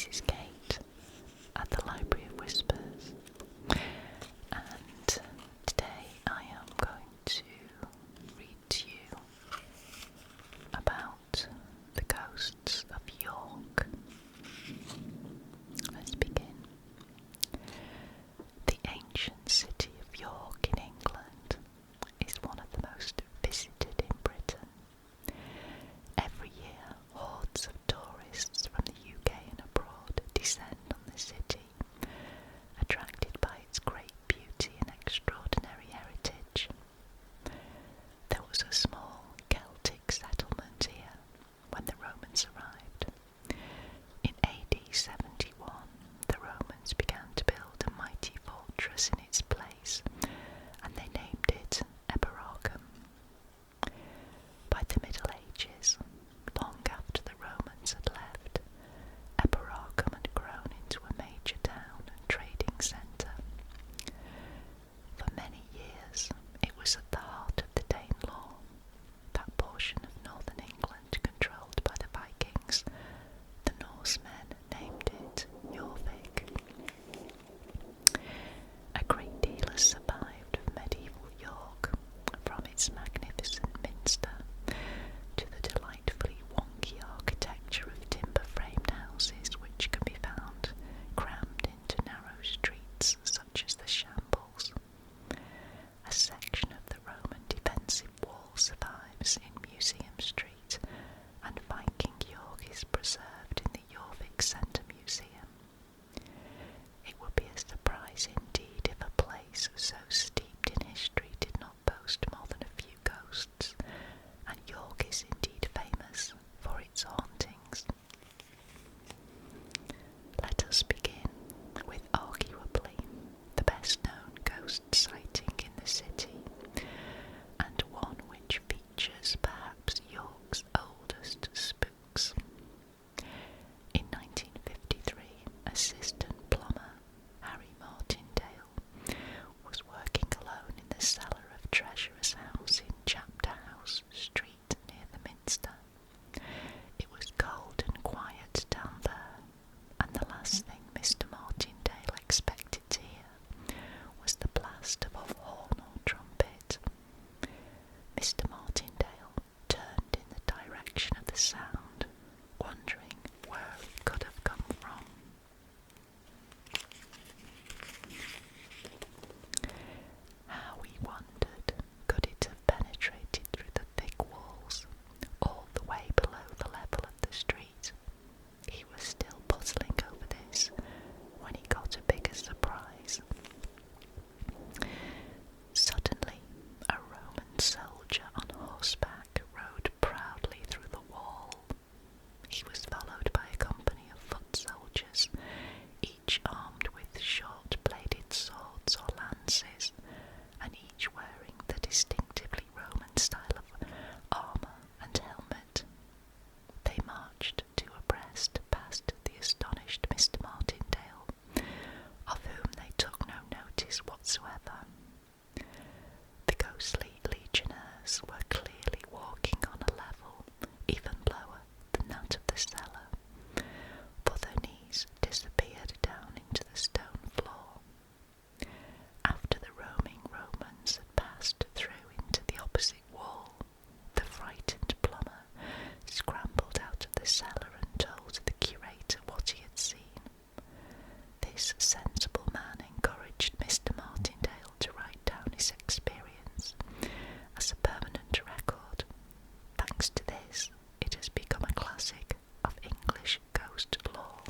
This is Kate at the Library of Whispers, and today I am going to read to you about the ghosts of York. Let's begin. The ancient city of York in England is one of the most visited in Britain. Every year, hordes of tourists from the UK and abroad descend on the city, attracted by its great beauty and extraordinary heritage. There was a small Celtic settlement here when the Romans arrived. In AD 71, the Romans began to build a mighty fortress in its place, and they named it Eboracum. By the Middle Ages, long after the Romans had left, Eboracum had grown into a major town and trading centre. For many years, it was at the heart of the Danelaw, that portion of northern England controlled by the Vikings. The Norsemen named it Jorvik. A great deal has survived of medieval York, from its magnificent minster to the delightfully wonky architecture of timber-framed houses which can be found crammed into narrow streets such as the Shambles. A section of the Roman defensive wall survives in Museum Street, and Viking York is preserved in the Jorvik Centre Museum. It would be a surprise indeed if a place so steeped in history did not boast more than a few ghosts, and York is indeed famous for its hauntings. Let us begin with arguably the best-known ghost sighting in the city, and one which features perhaps York's oldest spooks. In 1953, assistant plumber Harry Martindale was working alone in the cellar of Treasurer's house in Chapter House Street near the Minster. It was cold and quiet down there, and the last thing Mr. Martindale expected to hear was the blast of a horn or trumpet. Mr. Martindale turned in the direction of the sound, wondering where it could have come from. How, he wondered, could it have penetrated through the thick walls, all the way below the level of the street? He was still puzzling over this when he got a bigger surprise. Suddenly, a Roman soldier on horseback rode proudly through the wall. He was followed by a company of foot soldiers, each armed with short-bladed swords or lances, and each wearing the distinctively Roman style of armour and helmet. They marched two abreast past the astonished Mr. Martindale, of whom they took no notice whatsoever. The ghostly legionnaires were clearly walking on a level even lower than that of the cellar, for their knees disappeared down into the stone floor. After the roaming Romans had passed through into the opposite wall, the frightened plumber scrambled out of the cellar and told the curator what he had seen. This sensible man encouraged Mr. Martindale to write down his experience as a permanent record. Thanks to this, it has become a classic of English ghost lore.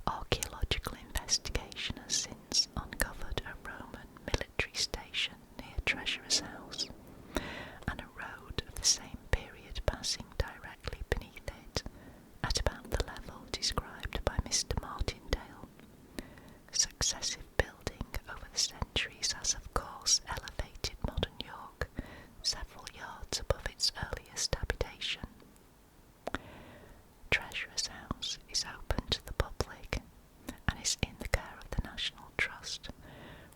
Archaeological investigation has since uncovered a Roman military station near Treasurer's house, and a road of the same period passing directly beneath it, at about the level described by Mr. Martindale. Successive building over the centuries has of course elevated modern York several yards above its earliest habitation. Treasurer's house is open to the public and is in the care of the National Trust,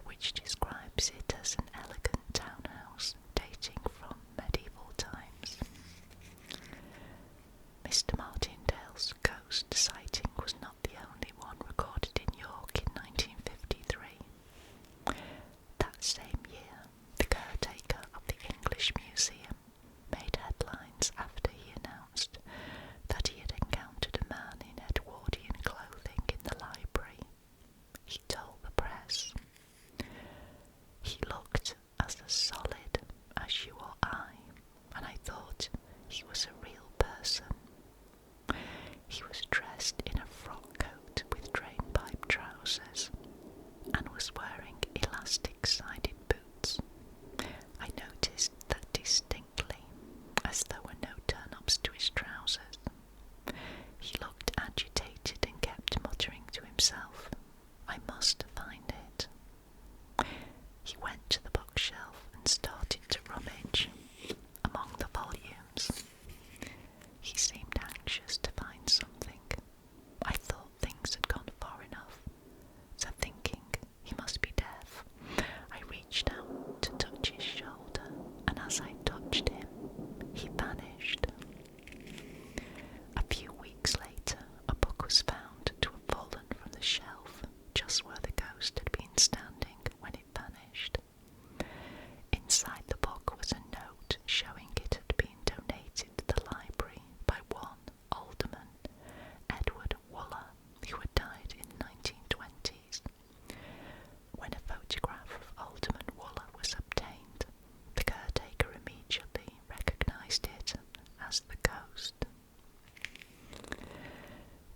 which describes it as an elegant townhouse dating from medieval times. Mr. Martindale's ghost sighting was not the only one recorded in York in 1953. That same year, the caretaker of the English Museum made headlines after he announced that he had encountered a man in Edwardian clothing in the library. He told the press, "He looked as solid as you or I, and I thought he was a real person. He was dressed in a frock coat with drainpipe trousers and was wearing elastic-sided boots. I noticed that distinctly, as there were no turn-ups to his trousers. He looked agitated and kept muttering to himself, 'I must find it.' He went to the bookshelf and started to rummage among the volumes. He seemed anxious to find something. I thought things had gone far enough, so thinking he must be deaf, I reached out to touch his shoulder, and as I touched him, he vanished." A few weeks later, a book was found to have fallen from the shelf just where the ghost had been standing when it vanished. Inside the book was a note showing it had been donated to the library by one Alderman, Edward Wooler, who had died in the 1920s. When a photograph of Alderman Wooler was obtained, the caretaker immediately recognised it as the ghost.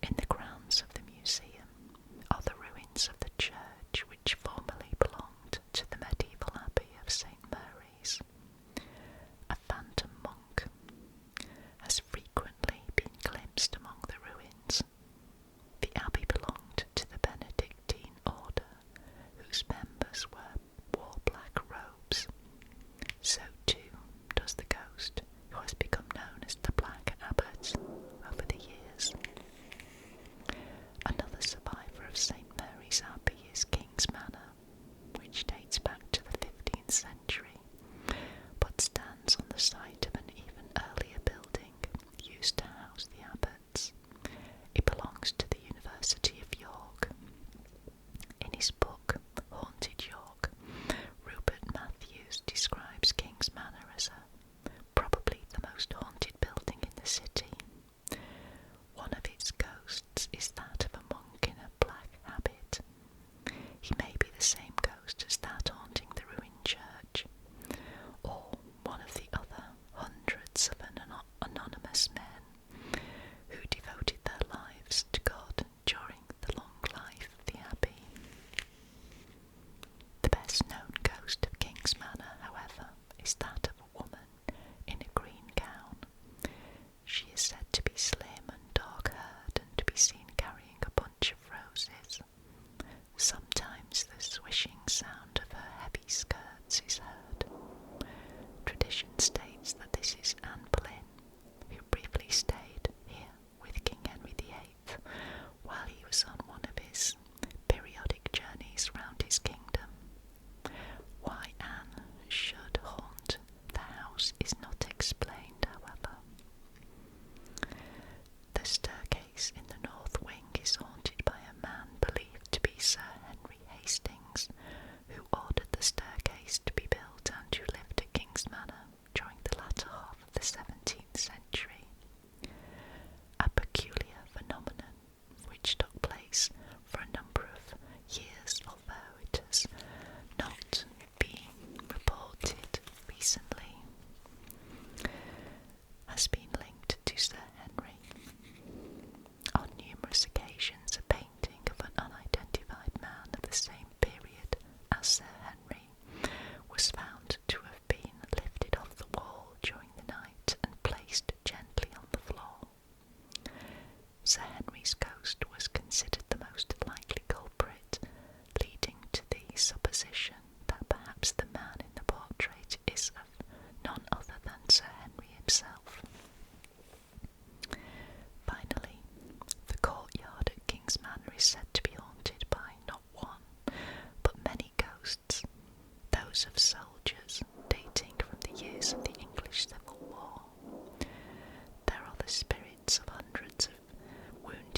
In the grounds of the museum are the ruins of the church which formerly belonged to the medieval abbey of St. Mary's. A phantom monk has frequently been glimpsed among the ruins. The abbey belonged to the Benedictine order, whose members wore black robes. So too does the ghost, who has become known as the Black Abbot over the years. Another survivor of St. Mary's Abbey is King's Manor, which dates back to the 15th century, but stands on the site of an even earlier building used to house the abbots. It belongs to the University of York. In his book, Haunted York, Rupert Matthews describes King's Manor as probably the most haunted building in the city. One of its ghosts is that of a monk in a black habit. He may be the same ghost as that haunting the ruined church, or one of the other hundreds of anonymous men who devoted their lives to God during the long life of the abbey. The best known ghost of King's Manor, however, is that of a woman in a green gown. She is said to be slim and dark-haired and to be seen carrying a bunch of roses. Sometimes the swishing sound of her heavy skirts is heard. Tradition states that this is Anne Boleyn, who briefly stayed here with King Henry VIII while he was on one of his periodic journeys round his kingdom. Why Anne should haunt the house is not explained, however. The staircase in the north wing is haunted by a man believed to be Sir Henry Hastings, who ordered the staircase to be built and who lived at King's Manor during the latter half of the 17th century. A peculiar phenomenon which took place for a number of years, although it has not been reported recently, has been linked to Sir Henry. On numerous occasions, a painting of an unidentified man of the same period as Sir Henry was found to have been lifted off the wall during the night and placed gently on the floor. Sir Henry's ghost was considered the most likely culprit, leading to the supposition that perhaps the man in the portrait is of none other than Sir Henry himself. Finally, the courtyard at King's Manor is said to be haunted by not one, but many ghosts, those of soldiers dating from the years of the English Civil War. There are the spirits of hundreds of wounded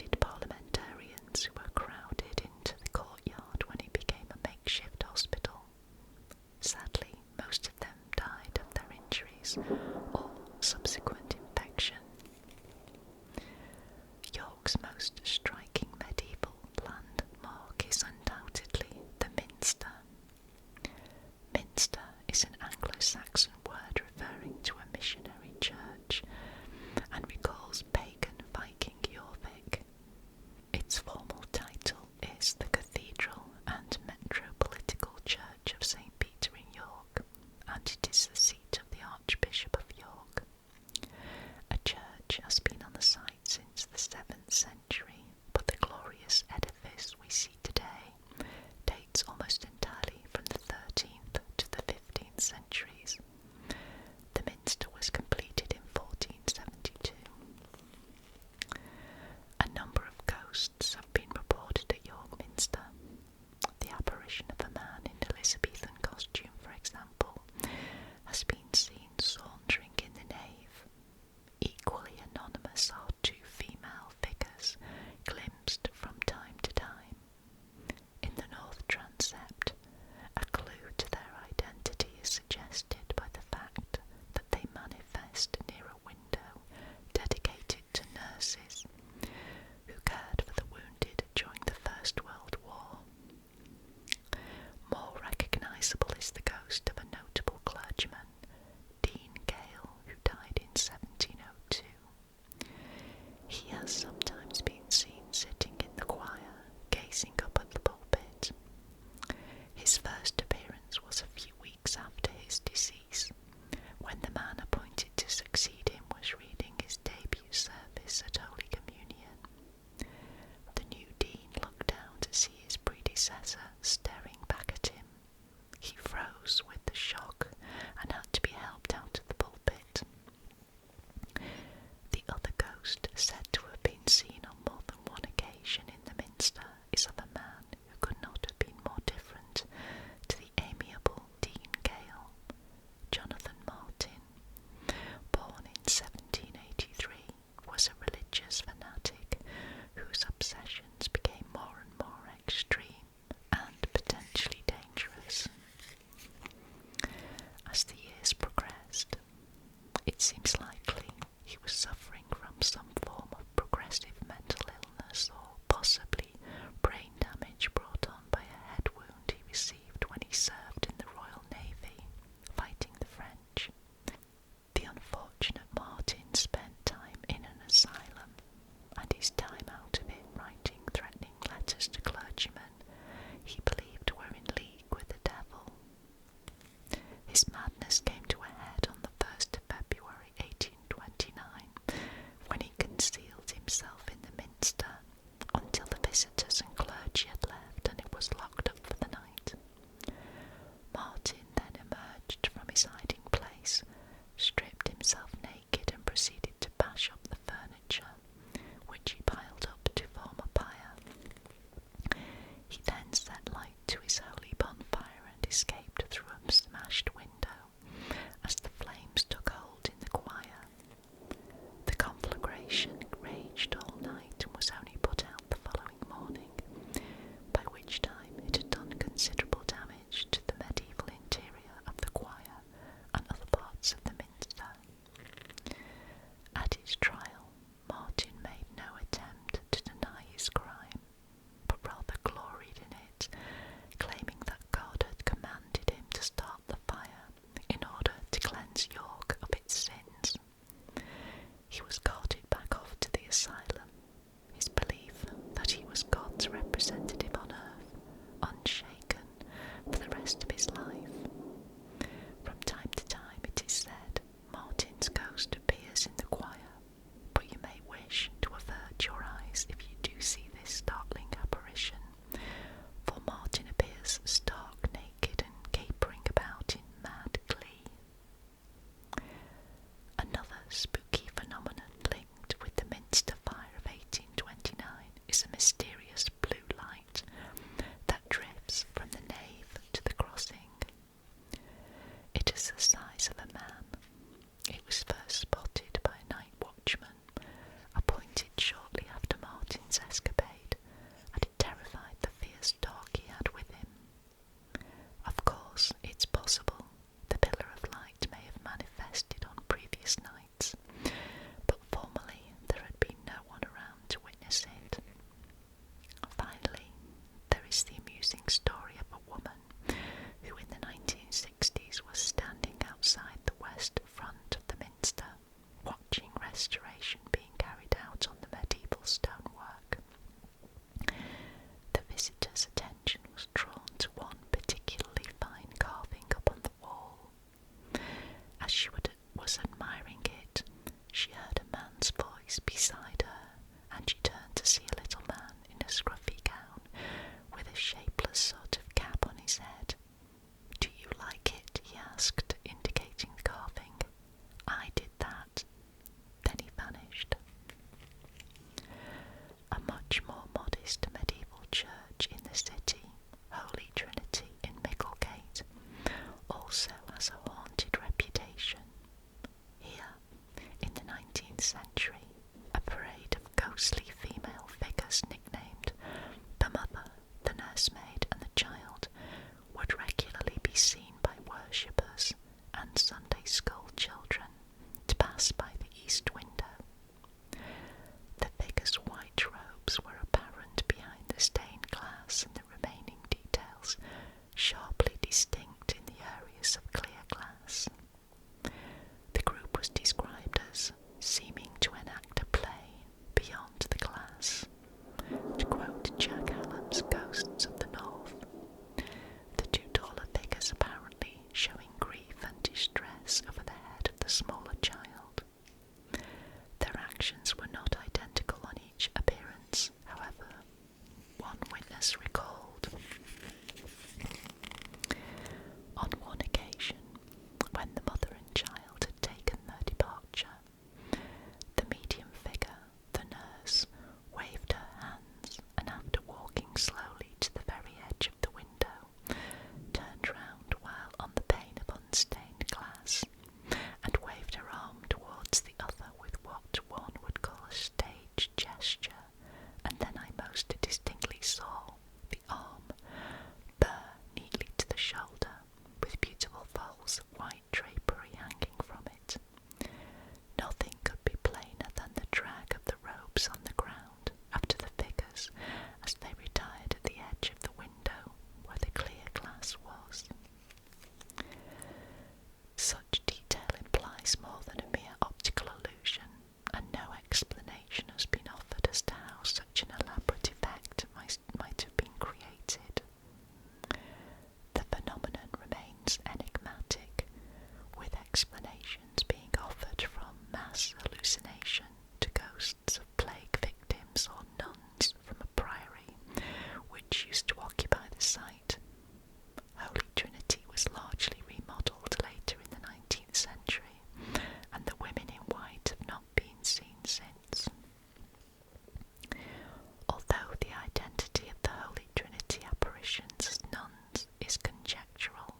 ghost said to have been seen on more than one occasion in the Minster is of a man who could not have been more different to the amiable Dean Gale, Jonathan Martin. Born in 1783, was a religious fanatic whose obsessions became more and more extreme and potentially dangerous. As the years progressed, it seems likely he was suffering from some form of progressive mental illness or possibly brain damage brought on by a head wound he received when he served in the Royal Navy, fighting the French. The unfortunate Martin spent time in an asylum, and his time out of it writing threatening letters to clergymen he believed were in league with the devil. His madness came to a head on the 1st of February 1829, when he concealed himself in the Minster until the visitors and clergy had left and it was locked up for the night. Martin then emerged from his hiding place, stripped himself naked and proceeded to bash up the furniture, which he piled up to form a pyre. He then set light to his holy bonfire and escaped through a smashed window as the flames took hold in the choir. The conflagration raged all night and was only put out the following morning, by which time it had done considerable damage to the medieval interior of the choir and other parts of the Minster. At his trial, Martin made no attempt to deny his crime, but rather gloried in it, claiming that God had commanded him to start the fire in order to cleanse York of its sins. He was carted back off to the asylum, his belief that he was God's representative on earth, unshaken for the rest of his life. From time to time, it is said, Martin's ghost appears in the choir, but you may wish to avert your eyes if you do see this startling apparition, for Martin appears stark naked and capering about in mad glee. Another spooky phenomenon linked with the Minster fire of 1829 is a mysterious blue light that drifts from the nave to the crossing. It is the size of a man. It was first spotted by a night watchman, appointed shortly after Martin's escapade, and it terrified the fierce dog he had with him. Of course, it's possible the pillar of light may have manifested on previous nights, but formerly there had been no one around to witness it. Finally, there is the amusing story of a woman who in the 1960s was standing outside the west front of the Minster, watching restoration being carried out on the medieval stonework. The visitor's attention was drawn to one particularly fine carving up on the wall. As she was admiring it, she heard a man's voice beside her, and she turned to see a little man in a scruffy gown with a shapeless sort of cap on his head. "Do you like it?" he asked, indicating the carving. "I did that." Then he vanished. A much more modest medieval church in the city, Holy Trinity in Micklegate, also has a haunted reputation. Here, in the 19th century, a parade of ghostly female figures nicknamed the Mother, the Nursemaid and the Child would regularly be seen by worshippers and Sunday school children to pass by the east window. The figures' white robes were apparent behind the stained glass, and the remaining details sharply distinct in the areas of clear glass. The group was described as seeming to enact a play beyond the glass. hallucination to ghosts of plague victims or nuns from a priory which used to occupy the site. Holy Trinity was largely remodelled later in the 19th century, and the women in white have not been seen since. Although the identity of the Holy Trinity apparitions as nuns is conjectural,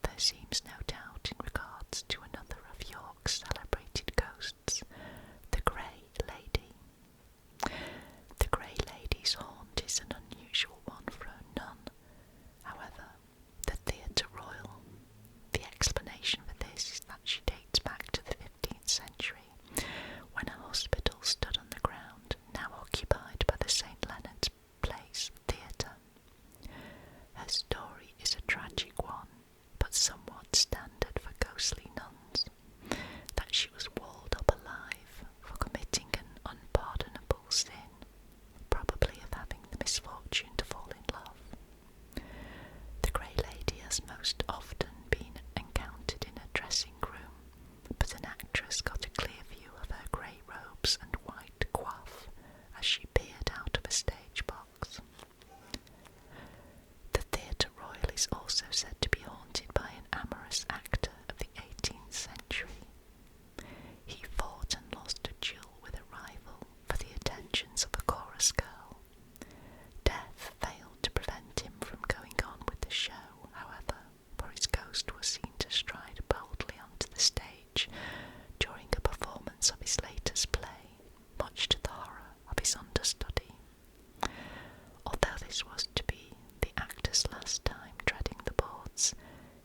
there seems no doubt in regards to another of York's celebrated ghosts, the Grey Lady. The Grey Lady's haunt is an unusual one for a nun. However, the Theatre Royal, the explanation for this is that she dates back to the 15th century, when a hospital stood on the ground now occupied by the St. Leonard's Place Theatre. Her story is a tragic one, but somewhat standard for ghostly nuns, that she was walled up alive for committing an unpardonable sin, probably of having the misfortune to fall in love. The Grey Lady has most often been encountered in a dressing room, but an actress got a clear view of her grey robes and white coif as she peered out of a stage box. The Theatre Royal is also said to be haunted by an amorous actor of the 18th century. He fought and lost a duel with a rival for the attentions of a chorus girl. Death failed to prevent him from going on with the show, however, for his ghost was seen to stride boldly onto the stage during a performance of his latest play, much to the horror of his understudy. Although this was to be the actor's last time treading the boards,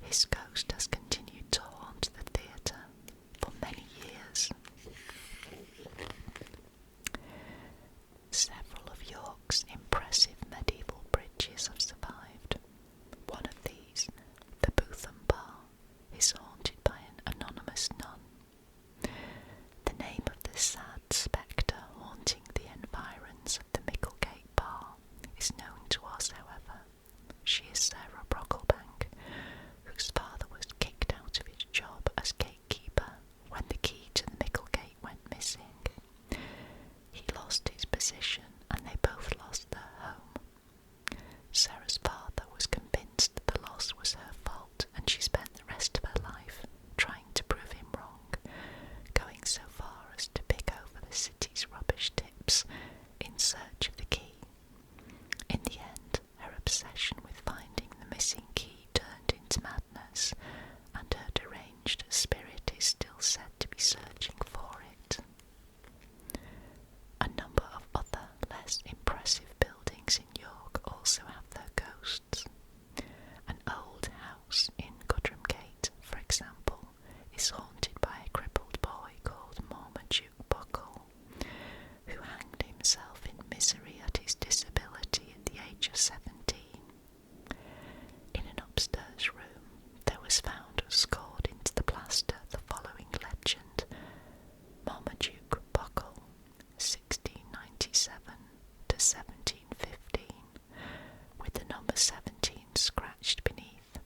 his ghost has continued to haunt the theatre for many years. Several of York's impressive medieval bridges have survived. One of these, the Bootham Bar, is haunted by an anonymous nun. The name of the sad spectre haunting the environs of the Micklegate Bar is known to us, however. She is Sarah Brocklebank, whose father was kicked out of his job as gatekeeper when the key to the Micklegate went missing. He lost his position and they both lost their home. Sarah's father was convinced that the loss was her fault, and she spent the rest of her life trying to prove him wrong, going so far as to pick over the city's rubbish tips in search of the key. In the end, her obsession with finding the missing key turned into madness, and her deranged spirit is still said to be searching for it. A number of other less impressive buildings in York also have their ghosts. An old house in Gudrumgate, for example, is haunted by a crippled boy called Marmaduke Buckle, who hanged himself in misery at his disability at the age of 17. In an upstairs room, there was found scored into the plaster the following legend: Marmaduke Buckle, 1697 to 1715, with the number 17 scratched beneath.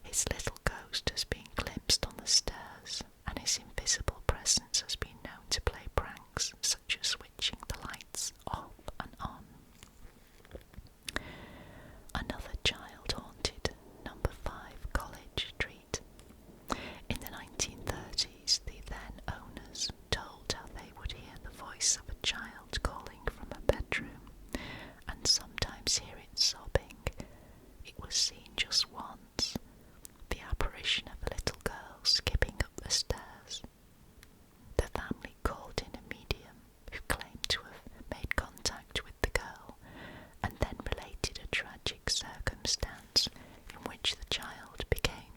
His little ghost has been glimpsed on the stairs, and his invisible presence has been known to play pranks such as switching the lights off and on. Another child haunted number 5 College Street. In the 1930s, the then owners told how they would hear the voice of a child calling from a bedroom, and sometimes hear it sobbing. It was seen just once, the apparition of a little girl skipping up the stairs. The family called in a medium who claimed to have made contact with the girl, and then related a tragic circumstance in which the child became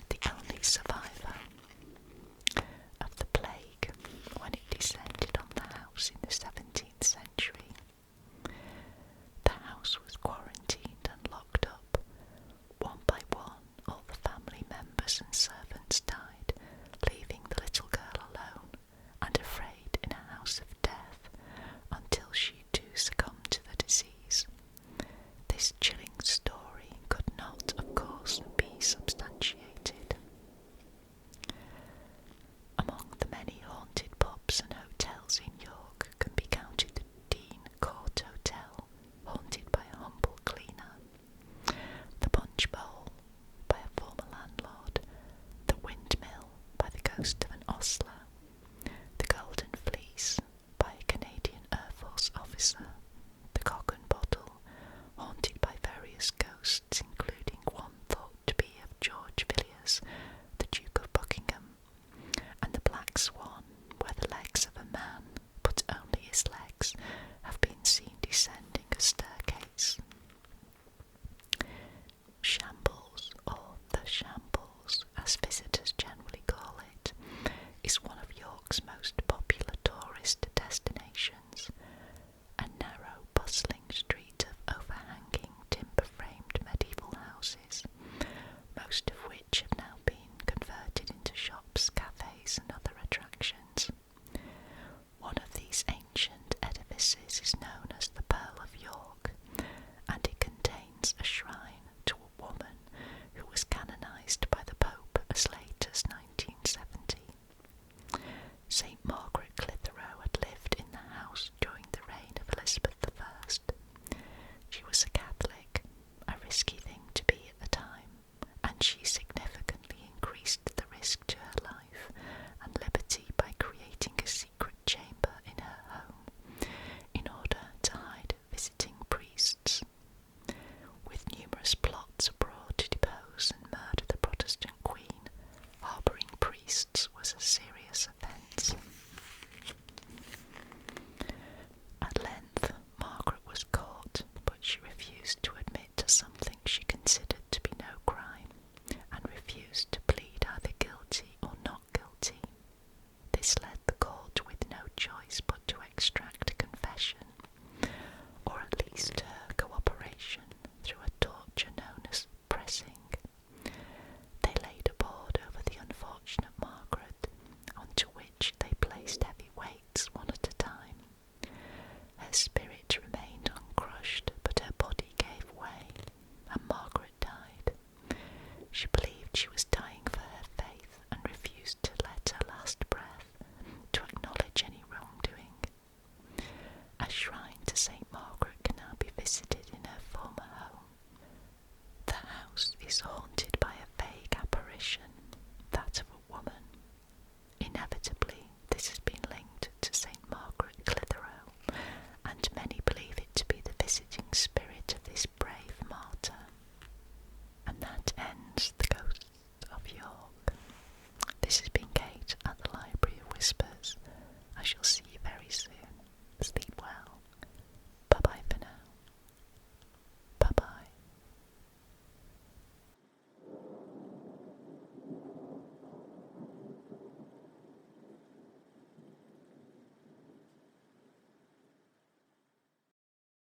the only survivor of the plague when it descended on the house in the